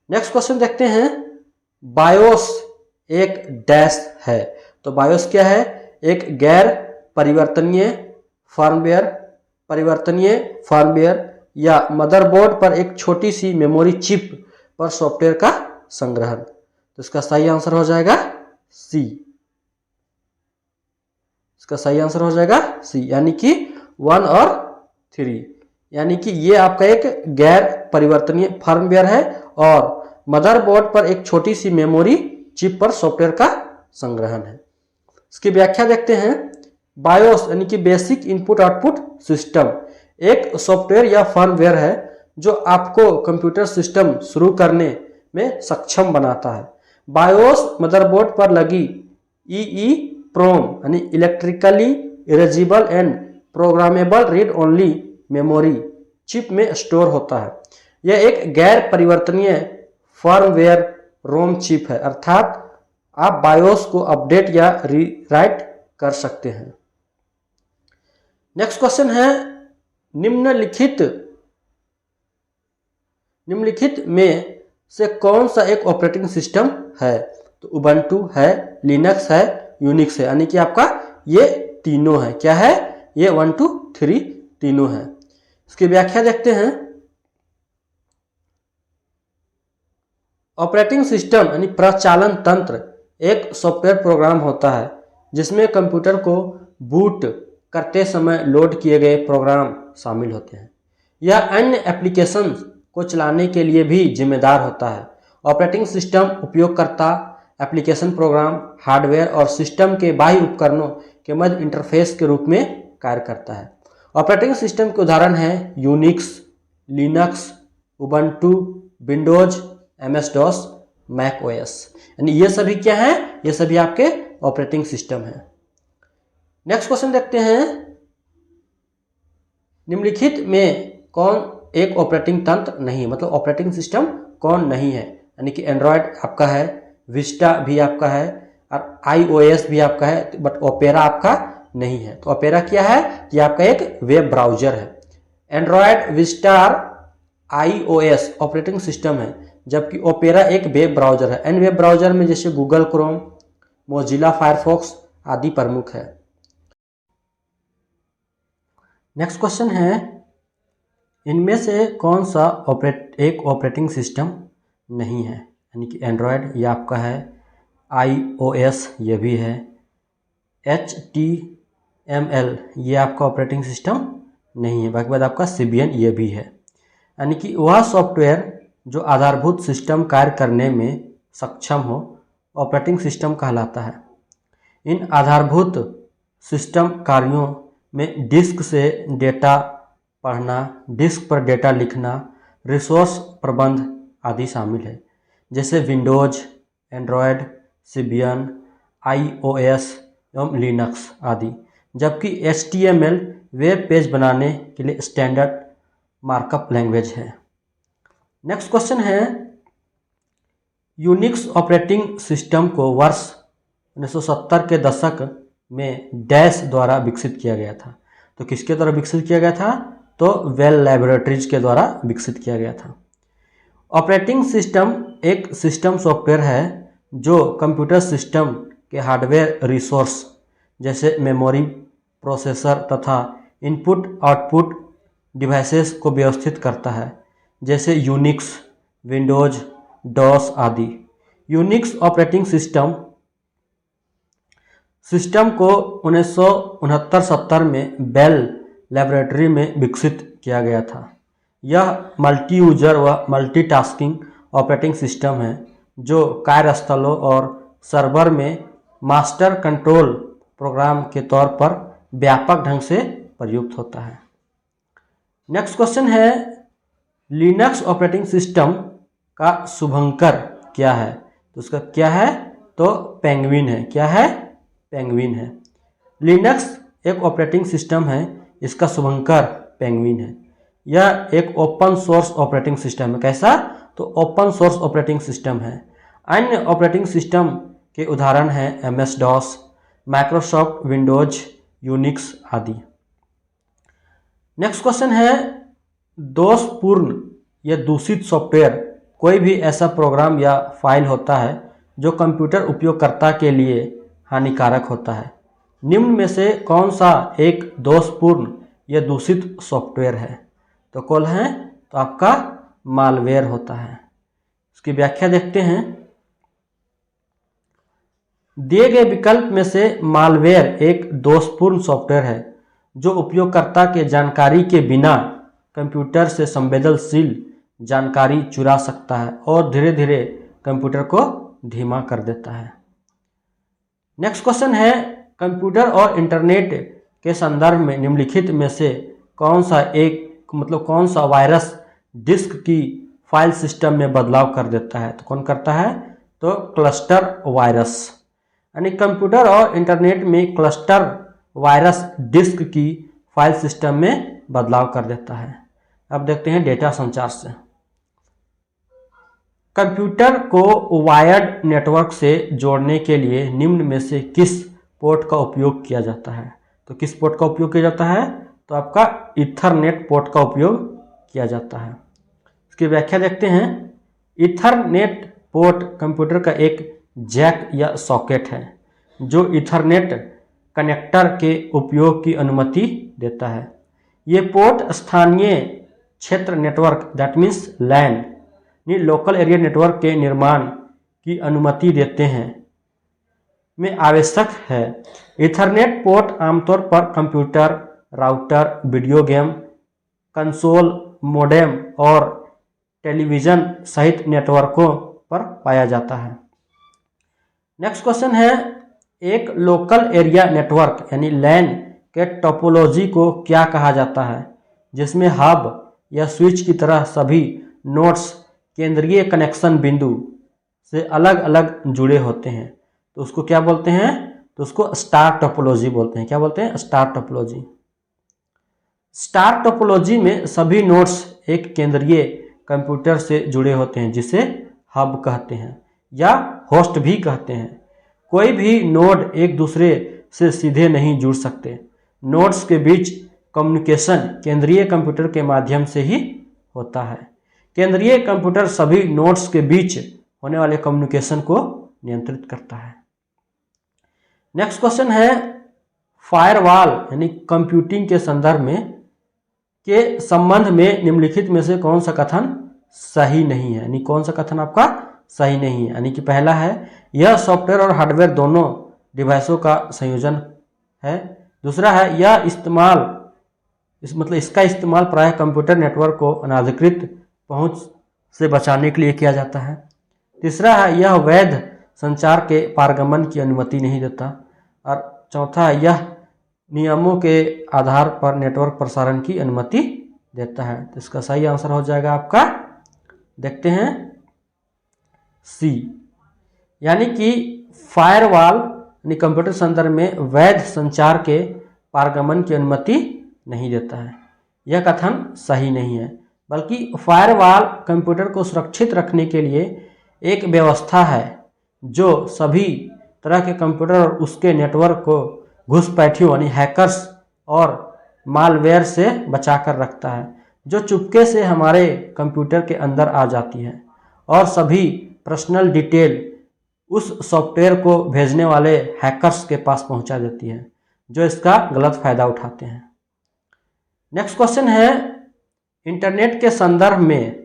नेक्स्ट क्वेश्चन देखते हैं, बायोस एक डैश है। तो बायोस क्या है? एक गैर परिवर्तनीय फर्मवेयर या मदरबोर्ड पर एक छोटी सी मेमोरी चिप पर सॉफ्टवेयर का संग्रहण। तो इसका सही आंसर हो जाएगा सी। इसका सही आंसर हो जाएगा सी, यानी कि 1 और 3। यानी कि ये आपका एक गैर परिवर्तनीय फर्मवेयर है और मदरबोर्ड पर एक छोटी सी मेमोरी चिप पर सॉफ्टवेयर का संग्रहण है। इसकी व्याख्या देखते हैं। बायोस यानी कि बेसिक इनपुट आउटपुट सिस्टम एक सॉफ्टवेयर या फर्मवेयर है जो आपको कंप्यूटर सिस्टम शुरू करने में सक्षम बनाता है। बायोस मदरबोर्ड पर लगी EEPROM यानी electrically erasable and programmable read only memory chip में स्टोर होता है। यह एक गैर परिवर्तनीय फर्मवेयर रोम चिप है, अर्थात आप बायोस को अपडेट या रीराइट कर सकते हैं। नेक्स्ट क्वेश्चन है, निम्नलिखित में से कौन सा एक ऑपरेटिंग सिस्टम है? तो उबंटू है, लिनक्स है, यूनिक्स है। यानी कि आपका ये तीनों है। क्या है? ये 1 2 3 तीनों है। इसकी व्याख्या देखते हैं। ऑपरेटिंग सिस्टम यानी प्रचालन तंत्र एक सॉफ्टवेयर प्रोग्राम होता है जिसमें कंप्यूटर को बूट करते समय लोड किए गए प्रोग्राम शामिल होते हैं। यह अन्य एप्लीकेशन को चलाने के लिए भी जिम्मेदार होता है। ऑपरेटिंग सिस्टम उपयोगकर्ता एप्लीकेशन प्रोग्राम हार्डवेयर और सिस्टम के बाह्य उपकरणों के मध्य इंटरफेस के रूप में कार्य करता है। ऑपरेटिंग सिस्टम के उदाहरण हैं Unix, Linux, Ubuntu, Windows, MS-DOS, Mac OS। यानी ये सभी क्या हैं? ये सभी आपके ऑपरेटिंग सिस्टम हैं। नेक्स्ट क्वेश्चन देखते हैं, निम्नलिखित में कौन एक ऑपरेटिंग तंत्र नहीं, मतलब ऑपरेटिंग सिस्टम कौन नहीं है? यानी कि एंड्रॉयड आपका है, विस्टा भी आपका है और iOS भी आपका है, बट ओपेरा आपका नहीं है। तो ओपेरा क्या है? ये आपका एक वेब ब्राउजर है। एंड्रॉयड, विस्टा और iOS ऑपरेटिंग सिस्टम है, जबकि ओपेरा एक वेब ब्राउजर है। एंड वेब ब्राउजर में जैसे गूगल क्रोम, मोजिला फायरफॉक्स आदि प्रमुख है। नेक्स्ट क्वेश्चन है, इनमें से कौन सा एक ऑपरेटिंग सिस्टम नहीं है? यानी कि एंड्रॉयड ये आपका है, iOS ये भी है, HTML ये आपका ऑपरेटिंग सिस्टम नहीं है। बाकी बाद आपका Symbian ये भी है। यानी कि वह सॉफ्टवेयर जो आधारभूत सिस्टम कार्य करने में सक्षम हो ऑपरेटिंग सिस्टम कहलाता है। इन आधारभूत सिस्टम कार्यों में डिस्क से डेटा पढ़ना, डिस्क पर डेटा लिखना, रिसोर्स प्रबंध आदि शामिल है, जैसे विंडोज, एंड्रॉयड, Symbian, iOS एवं लिनक्स आदि। जबकि HTML वेब पेज बनाने के लिए स्टैंडर्ड मार्कअप लैंग्वेज है। नेक्स्ट क्वेश्चन है, यूनिक्स ऑपरेटिंग सिस्टम को वर्ष 1970 के दशक में डैश द्वारा विकसित किया गया था। तो किसके द्वारा विकसित किया गया था? तो बेल लैबोरेटरीज के द्वारा विकसित किया गया था। ऑपरेटिंग सिस्टम एक सिस्टम सॉफ्टवेयर है जो कंप्यूटर सिस्टम के हार्डवेयर रिसोर्स जैसे मेमोरी, प्रोसेसर तथा इनपुट आउटपुट डिवाइसेस को व्यवस्थित करता है, जैसे यूनिक्स, विंडोज, DOS आदि। यूनिक्स ऑपरेटिंग सिस्टम को 1969-70 में बेल लैबोरेटरी में विकसित किया गया था। यह मल्टी यूजर व मल्टीटास्किंग ऑपरेटिंग सिस्टम है जो कार्यस्थलों और सर्वर में मास्टर कंट्रोल प्रोग्राम के तौर पर व्यापक ढंग से प्रयुक्त होता है। नेक्स्ट क्वेश्चन है लिनक्स ऑपरेटिंग सिस्टम का शुभंकर क्या है? तो उसका क्या है? तो पेंगुइन है। क्या है? पेंगुइन है। लिनक्स एक ऑपरेटिंग सिस्टम है, इसका शुभंकर पेंगुइन है। यह एक ओपन सोर्स ऑपरेटिंग सिस्टम है। कैसा? तो ओपन सोर्स ऑपरेटिंग सिस्टम है। अन्य ऑपरेटिंग सिस्टम के उदाहरण हैं MS DOS, Microsoft Windows, Unix आदि। नेक्स्ट क्वेश्चन है दोषपूर्ण या दूषित सॉफ्टवेयर कोई भी ऐसा प्रोग्राम या फाइल होता है जो कंप्यूटर उपयोगकर्ता के लिए हानिकारक होता है। निम्न में से कौन सा एक दोषपूर्ण या दूषित सॉफ्टवेयर है? तो कौन है? तो आपका मालवेयर होता है। इसकी व्याख्या देखते हैं। दिए गए विकल्प में से मालवेयर एक दोषपूर्ण सॉफ्टवेयर है जो उपयोगकर्ता के जानकारी के बिना कंप्यूटर से संवेदनशील जानकारी चुरा सकता है और धीरे धीरे कंप्यूटर को धीमा कर देता है। नेक्स्ट क्वेश्चन है कंप्यूटर और इंटरनेट के संदर्भ में निम्नलिखित में से कौन सा वायरस डिस्क की फाइल सिस्टम में बदलाव कर देता है? तो कौन करता है? तो क्लस्टर वायरस। यानी कंप्यूटर और इंटरनेट में क्लस्टर वायरस डिस्क की फाइल सिस्टम में बदलाव कर देता है। अब देखते हैं डेटा संचार से। कंप्यूटर को वायर्ड नेटवर्क से जोड़ने के लिए निम्न में से किस पोर्ट का उपयोग किया जाता है? तो किस पोर्ट का उपयोग किया जाता है? तो आपका ईथरनेट पोर्ट का उपयोग किया जाता है। इसकी व्याख्या देखते हैं। ईथरनेट पोर्ट कंप्यूटर का एक जैक या सॉकेट है जो ईथरनेट कनेक्टर के उपयोग की अनुमति देता है। ये पोर्ट स्थानीय क्षेत्र network that means LAN local area network के निर्माण की अनुमति देते हैं में आवश्यक है। ईथरनेट पोर्ट आमतौर पर computer, router, video game console, modem और टेलीविज़न सहित नेटवर्कों पर पाया जाता है। नेक्स्ट क्वेश्चन है एक लोकल एरिया नेटवर्क यानी लैन के टोपोलॉजी को क्या कहा जाता है जिसमें हब या स्विच की तरह सभी नोड्स केंद्रीय कनेक्शन बिंदु से अलग अलग जुड़े होते हैं? तो उसको क्या बोलते हैं? तो उसको स्टार टोपोलॉजी बोलते हैं। क्या बोलते हैं? Star topology. स्टार टोपोलॉजी में सभी नोड्स एक केंद्रीय कंप्यूटर से जुड़े होते हैं जिसे हब कहते हैं या होस्ट भी कहते हैं। कोई भी नोड एक दूसरे से सीधे नहीं जुड़ सकते। नोड्स के बीच कम्युनिकेशन केंद्रीय कंप्यूटर के माध्यम से ही होता है। केंद्रीय कंप्यूटर सभी नोड्स के बीच होने वाले कम्युनिकेशन को नियंत्रित करता है। नेक्स्ट क्वेश्चन है फायरवॉल यानी कंप्यूटिंग के संबंध में निम्नलिखित में से कौन सा कथन सही नहीं है? यानी कौन सा कथन आपका सही नहीं है? यानी कि पहला है यह सॉफ्टवेयर और हार्डवेयर दोनों डिवाइसों का संयोजन है। दूसरा है यह इसका इस्तेमाल प्रायः कंप्यूटर नेटवर्क को अनाधिकृत पहुंच से बचाने के लिए किया जाता है। तीसरा है यह वैध संचार के पारगमन की अनुमति नहीं देता। और चौथा है यह नियमों के आधार पर नेटवर्क प्रसारण की अनुमति देता है। तो इसका सही आंसर हो जाएगा आपका, देखते हैं, सी, यानी कि फायरवॉल यानी कंप्यूटर संदर्भ में वैध संचार के पारगमन की अनुमति नहीं देता है। यह कथन सही नहीं है, बल्कि फायरवॉल कंप्यूटर को सुरक्षित रखने के लिए एक व्यवस्था है जो सभी तरह के कंप्यूटर और उसके नेटवर्क को घुसपैठियों यानी हैकर्स और मालवेयर से बचाकर रखता है, जो चुपके से हमारे कंप्यूटर के अंदर आ जाती है और सभी पर्सनल डिटेल उस सॉफ्टवेयर को भेजने वाले हैकर्स के पास पहुंचा देती है, जो इसका गलत फायदा उठाते हैं। नेक्स्ट क्वेश्चन है इंटरनेट के संदर्भ में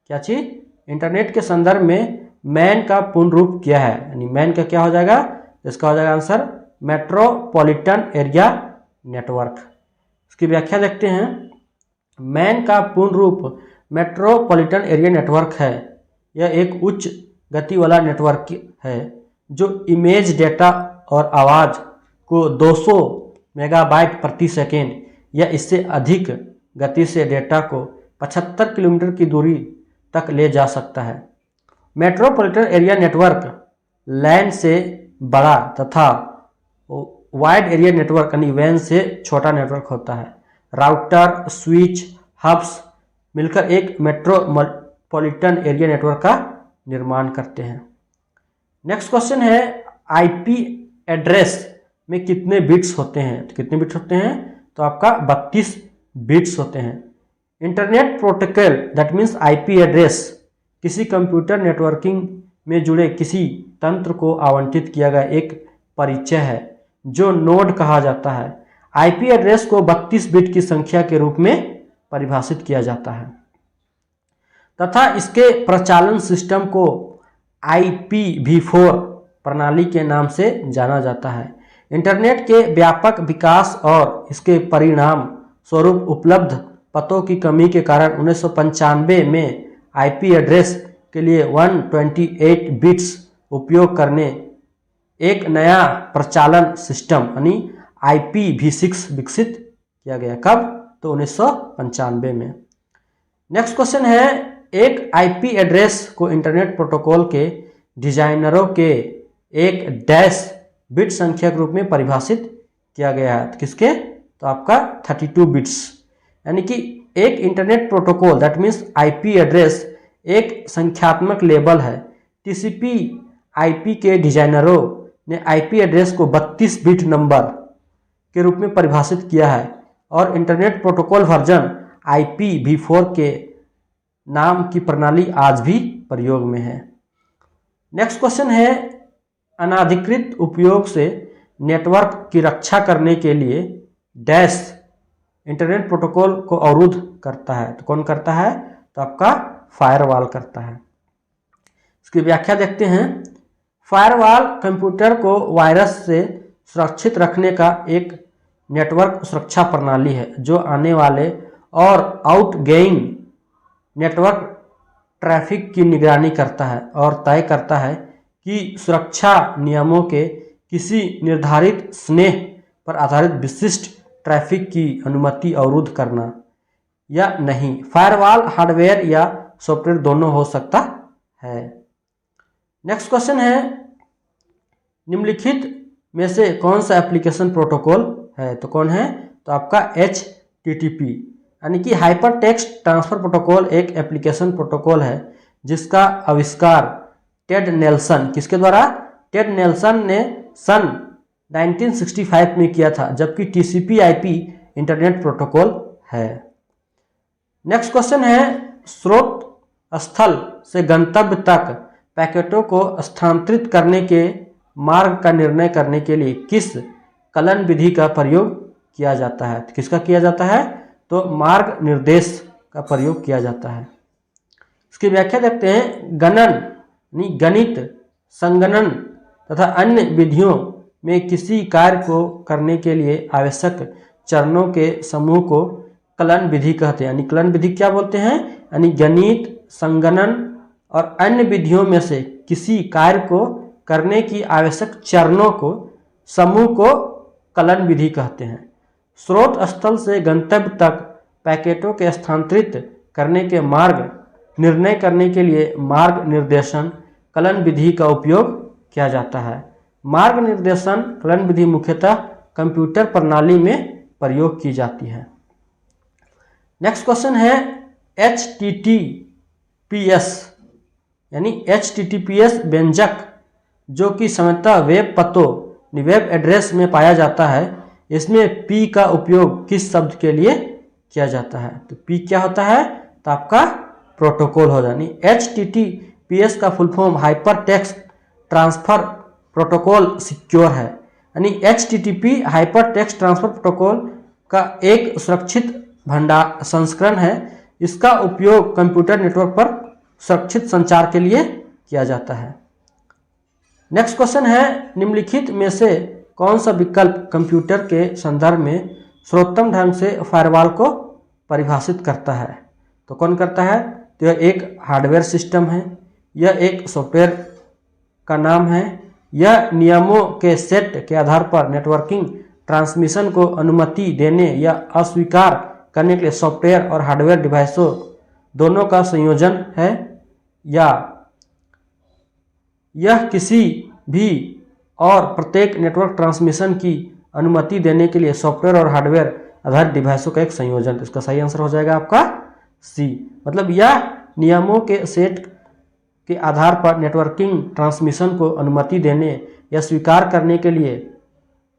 क्या चीज? इंटरनेट के संदर्भ में मैन का पूर्ण रूप क्या है? यानी मैन का क्या हो जाएगा? इसका हो जाएगा आंसर मेट्रोपॉलिटन एरिया नेटवर्क। इसकी व्याख्या देखते हैं। मैन का पूर्ण रूप मेट्रोपॉलिटन एरिया नेटवर्क है। यह एक उच्च गति वाला नेटवर्क है जो इमेज, डेटा और आवाज़ को 200 मेगाबाइट प्रति सेकेंड या इससे अधिक गति से डेटा को 75 किलोमीटर की दूरी तक ले जा सकता है। मेट्रोपॉलिटन एरिया नेटवर्क लैन से बड़ा तथा वाइड एरिया नेटवर्क यानी वैन से छोटा नेटवर्क होता है। राउटर, स्विच, हब्स मिलकर एक मेट्रोपॉलिटन एरिया नेटवर्क का निर्माण करते हैं। नेक्स्ट क्वेश्चन है, आईपी एड्रेस में कितने बिट्स होते हैं? तो कितने बिट्स होते हैं? तो आपका 32 बिट्स होते हैं। Internet protocol that means IP address किसी कंप्यूटर नेटवर्किंग में जुड़े किसी तंत्र को आवंटित किया गया एक परिचय है जो नोड कहा जाता है। आईपी एड्रेस को 32 बिट की संख्या के रूप में परिभाषित किया जाता है तथा इसके प्रचालन सिस्टम को IPv4 प्रणाली के नाम से जाना जाता है। इंटरनेट के व्यापक विकास और इसके परिणाम स्वरूप उपलब्ध पतों की कमी के कारण 1995 में आईपी एड्रेस के लिए 128 बिट्स उपयोग करने एक नया प्रचालन सिस्टम यानी IPv6 विकसित किया गया। कब? तो 1995 में। नेक्स्ट क्वेश्चन है, एक आईपी एड्रेस को इंटरनेट प्रोटोकॉल के डिजाइनरों के एक डैश बिट संख्या के रूप में परिभाषित किया गया है। तो किसके? तो आपका 32 बिट्स। यानी कि एक internet protocol that means IP address एक संख्यात्मक लेबल है। टीसीपी आईपी के डिजाइनरों ने आईपी एड्रेस को 32 बिट नंबर के रूप में परिभाषित किया है और इंटरनेट प्रोटोकॉल वर्जन IPv4 के नाम की प्रणाली आज भी प्रयोग में है। नेक्स्ट क्वेश्चन है, अनाधिकृत उपयोग से नेटवर्क की रक्षा करने के लिए डैश इंटरनेट प्रोटोकॉल को अवरुद्ध करता है। तो कौन करता है? तो आपका फायरवॉल करता है। इसकी व्याख्या देखते हैं। फायरवॉल कंप्यूटर को वायरस से सुरक्षित रखने का एक नेटवर्क सुरक्षा प्रणाली है जो आने वाले और आउटगोइंग नेटवर्क ट्रैफिक की निगरानी करता है और तय करता है कि सुरक्षा नियमों के किसी निर्धारित स्नेह पर आधारित विशिष्ट ट्रैफिक की अनुमति अवरुद्ध करना या नहीं। फायरवॉल हार्डवेयर या सॉफ्टवेयर दोनों हो सकता है। नेक्स्ट क्वेश्चन है, निम्नलिखित में से कौन सा एप्लीकेशन प्रोटोकॉल है? तो कौन है? तो आपका HTTP यानी कि हाइपर टेक्स्ट ट्रांसफर प्रोटोकॉल एक एप्लीकेशन प्रोटोकॉल है जिसका आविष्कार टेड नेल्सन, किसके द्वारा? टेड नेल्सन ने सन 1965 में किया था, जबकि TCP/IP इंटरनेट प्रोटोकॉल है। नेक्स्ट क्वेश्चन है, स्रोत स्थल से गंतव्य तक पैकेटों को स्थानांतरित करने के मार्ग का निर्णय करने के लिए किस कलन विधि का प्रयोग किया जाता है? तो किसका किया जाता है? तो मार्ग निर्देश का प्रयोग किया जाता है। इसकी व्याख्या देखते हैं। गणित, संगणन तथा अन्य विधियों में किसी कार्य को करने के लिए आवश्यक चरणों के समूह को कलन विधि कहते हैं। यानी कलन विधि क्या बोलते हैं? यानी गणित, संगणन और अन्य विधियों में से किसी कार्य को करने की आवश्यक चरणों को समूह को कलन विधि कहते हैं। स्रोत स्थल से गंतव्य तक पैकेटों के स्थानांतरित करने के मार्ग निर्णय करने के लिए मार्ग निर्देशन कलन विधि का उपयोग किया जाता है। मार्ग निर्देशन कलन विधि मुख्यतः कंप्यूटर प्रणाली में प्रयोग की जाती है। नेक्स्ट क्वेश्चन है, HTTPS यानी HTTPS व्यंजक जो कि सामान्यतः वेब पतों वेब एड्रेस में पाया जाता है, इसमें P का उपयोग किस शब्द के लिए किया जाता है? तो P क्या होता है? तो आपका प्रोटोकॉल हो यानी HTTPS का full form hyper text transfer protocol secure है। यानी HTTP hyper text transfer protocol का एक सुरक्षित भंडार संस्करण है। इसका उपयोग कंप्यूटर नेटवर्क पर सुरक्षित संचार के लिए किया जाता है। नेक्स्ट क्वेश्चन है, निम्नलिखित में से कौन सा विकल्प कंप्यूटर के संदर्भ में सर्वोत्तम ढंग से फायरवॉल को परिभाषित करता है? तो कौन करता है? तो यह एक हार्डवेयर सिस्टम है, यह एक सॉफ्टवेयर का नाम है, यह नियमों के सेट के आधार पर नेटवर्किंग ट्रांसमिशन को अनुमति देने या अस्वीकार करने के लिए सॉफ्टवेयर और हार्डवेयर डिवाइसों दोनों का संयोजन है, या यह किसी भी और प्रत्येक नेटवर्क ट्रांसमिशन की अनुमति देने के लिए सॉफ्टवेयर और हार्डवेयर आधारित डिवाइसों का एक संयोजन। इसका सही आंसर हो जाएगा आपका सी। मतलब यह नियमों के सेट के आधार पर नेटवर्किंग ट्रांसमिशन को अनुमति देने या स्वीकार करने के लिए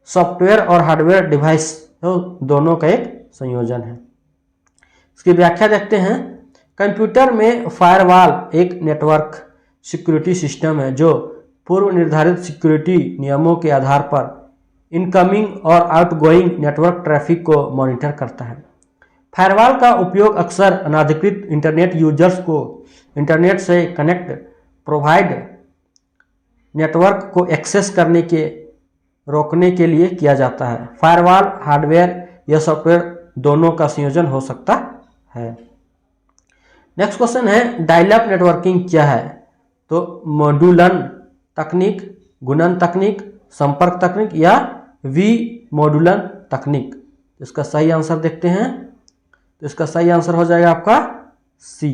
सॉफ्टवेयर और हार्डवेयर डिवाइस दोनों का एक संयोजन है। इसकी व्याख्या देखते हैं। कंप्यूटर में फायरवॉल एक नेटवर्क सिक्योरिटी सिस्टम है जो पूर्व निर्धारित सिक्योरिटी नियमों के आधार पर इनकमिंग और आउटगोइंग नेटवर्क ट्रैफिक को मॉनिटर करता है। फायरवॉल का उपयोग अक्सर अनाधिकृत इंटरनेट यूजर्स को इंटरनेट से कनेक्ट प्रोवाइड नेटवर्क को एक्सेस करने के रोकने के लिए किया जाता है। फायरवॉल हार्डवेयर या सॉफ्टवेयर दोनों का संयोजन हो सकता है। नेक्स्ट क्वेश्चन है, डायल अप नेटवर्किंग क्या है? तो मॉड्यूलन तकनीक, गुणन तकनीक, संपर्क तकनीक या वी मॉड्यूलन तकनीक। इसका सही आंसर देखते हैं। तो इसका सही आंसर हो जाएगा आपका सी,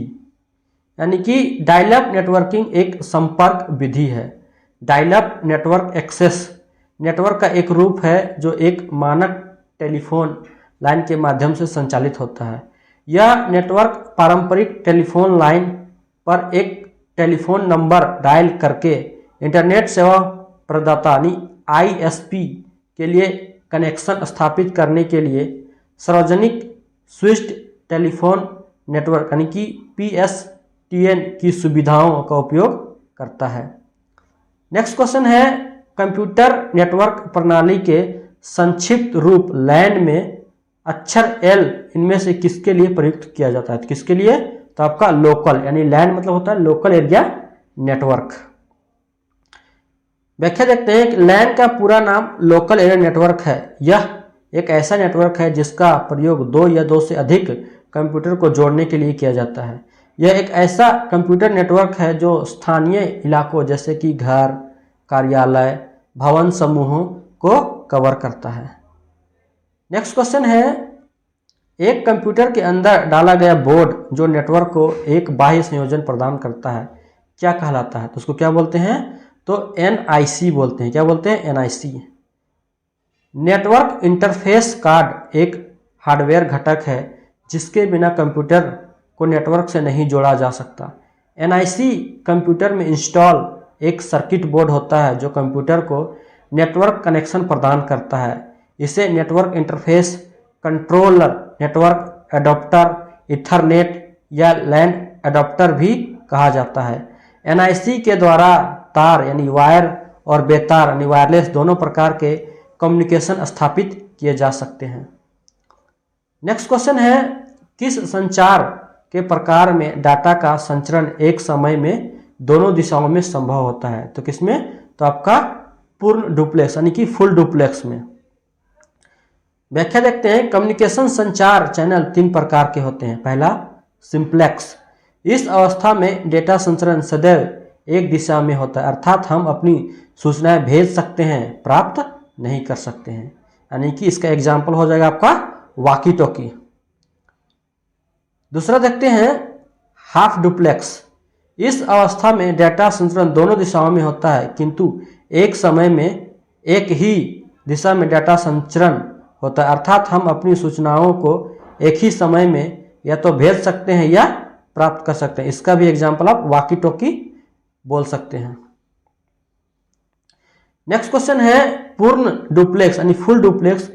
यानी कि डायल अप नेटवर्किंग एक संपर्क विधि है। Dial up network access network का एक रूप है जो एक मानक टेलीफोन लाइन के माध्यम से संचालित होता है। यह नेटवर्क पारंपरिक टेलीफोन लाइन पर एक टेलीफोन नंबर डायल करके इंटरनेट सेवा प्रदाता यानी आईएसपी के लिए कनेक्शन स्थापित करने के लिए सार्वजनिक स्विच्ड टेलीफोन नेटवर्क यानी कि पीएसटीएन की सुविधाओं का उपयोग करता है। नेक्स्ट क्वेश्चन है, कंप्यूटर नेटवर्क प्रणाली के संक्षिप्त रूप लैन में अक्षर एल इनमें से किसके लिए प्रयुक्त किया जाता है? तो किसके लिए? तो आपका लोकल, यानी लैन मतलब होता है लोकल एरिया नेटवर्क। व्याख्या देखते हैं कि लैन का पूरा नाम लोकल एरिया नेटवर्क है। यह एक ऐसा नेटवर्क है जिसका प्रयोग दो या दो से अधिक कंप्यूटर को जोड़ने के लिए किया जाता है। यह एक ऐसा कंप्यूटर नेटवर्क है जो स्थानीय इलाकों जैसे कि घर, कार्यालय, भवन समूहों को कवर करता है। नेक्स्ट क्वेश्चन है, एक कंप्यूटर के अंदर डाला गया बोर्ड जो नेटवर्क को एक बाह्य संयोजन प्रदान करता है क्या कहलाता है? तो उसको क्या बोलते हैं? तो एनआईसी बोलते हैं। क्या बोलते हैं? एनआईसी। नेटवर्क इंटरफेस कार्ड एक हार्डवेयर घटक है जिसके बिना कंप्यूटर को नेटवर्क से नहीं जोड़ा जा सकता। एनआईसी कंप्यूटर में इंस्टॉल एक सर्किट बोर्ड होता है जो कंप्यूटर को नेटवर्क कनेक्शन प्रदान करता है। इसे network interface controller, network adapter, ethernet या लैन एडाप्टर भी कहा जाता है। एनआईसी के द्वारा तार यानी वायर और बेतार यानी वायरलेस दोनों प्रकार के कम्युनिकेशन स्थापित किए जा सकते हैं। नेक्स्ट क्वेश्चन है, किस संचार के प्रकार में डाटा का संचरण एक समय में दोनों दिशाओं में संभव होता है? तो किसमें? तो आपका पूर्ण डुप्लेक्स यानी कि फुल डुप्लेक्स में। व्याख्या देखते हैं। कम्युनिकेशन संचार चैनल तीन प्रकार के होते हैं। पहला सिंप्लेक्स, इस अवस्था में डेटा संचरण सदैव एक दिशा में होता है, अर्थात हम अपनी सूचनाएं भेज सकते हैं, प्राप्त नहीं कर सकते हैं। यानी कि इसका एग्जाम्पल हो जाएगा आपका वॉकी टॉकी। दूसरा देखते हैं हाफ डुप्लेक्स, इस अवस्था में डेटा संचरण दोनों दिशाओं में होता है किंतु एक समय में एक ही दिशा में डेटा संचरण होता है, अर्थात हम अपनी सूचनाओं को एक ही समय में या तो भेज सकते हैं या प्राप्त कर सकते हैं। इसका भी एग्जाम्पल आप वॉकी टॉकी बोल सकते हैं। नेक्स्ट क्वेश्चन है पूर्ण डुप्लेक्स यानी फुल डुप्लेक्स,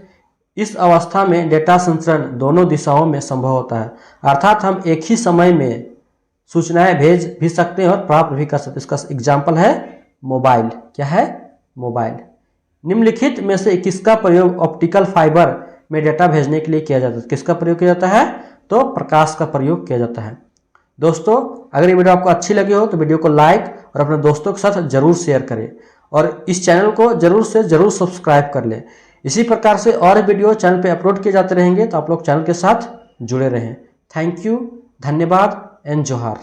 इस अवस्था में डेटा संचरण दोनों दिशाओं में संभव होता है, अर्थात हम एक ही समय में सूचनाएं भेज भी सकते हैं और प्राप्त भी कर सकते हैं। इसका एग्जाम्पल है मोबाइल। क्या है? मोबाइल। निम्नलिखित में से किसका प्रयोग ऑप्टिकल फाइबर में डेटा भेजने के लिए किया जाता है? किसका प्रयोग किया जाता है? तो प्रकाश का प्रयोग किया जाता है। दोस्तों, अगर ये वीडियो आपको अच्छी लगी हो तो वीडियो को लाइक और अपने दोस्तों के साथ जरूर शेयर करें और इस चैनल को जरूर से जरूर सब्सक्राइब कर लें। इसी प्रकार से और वीडियो चैनल पे अपलोड किए जाते रहेंगे, तो आप लोग चैनल के साथ जुड़े रहें। थैंक यू, धन्यवाद एंड जोहार।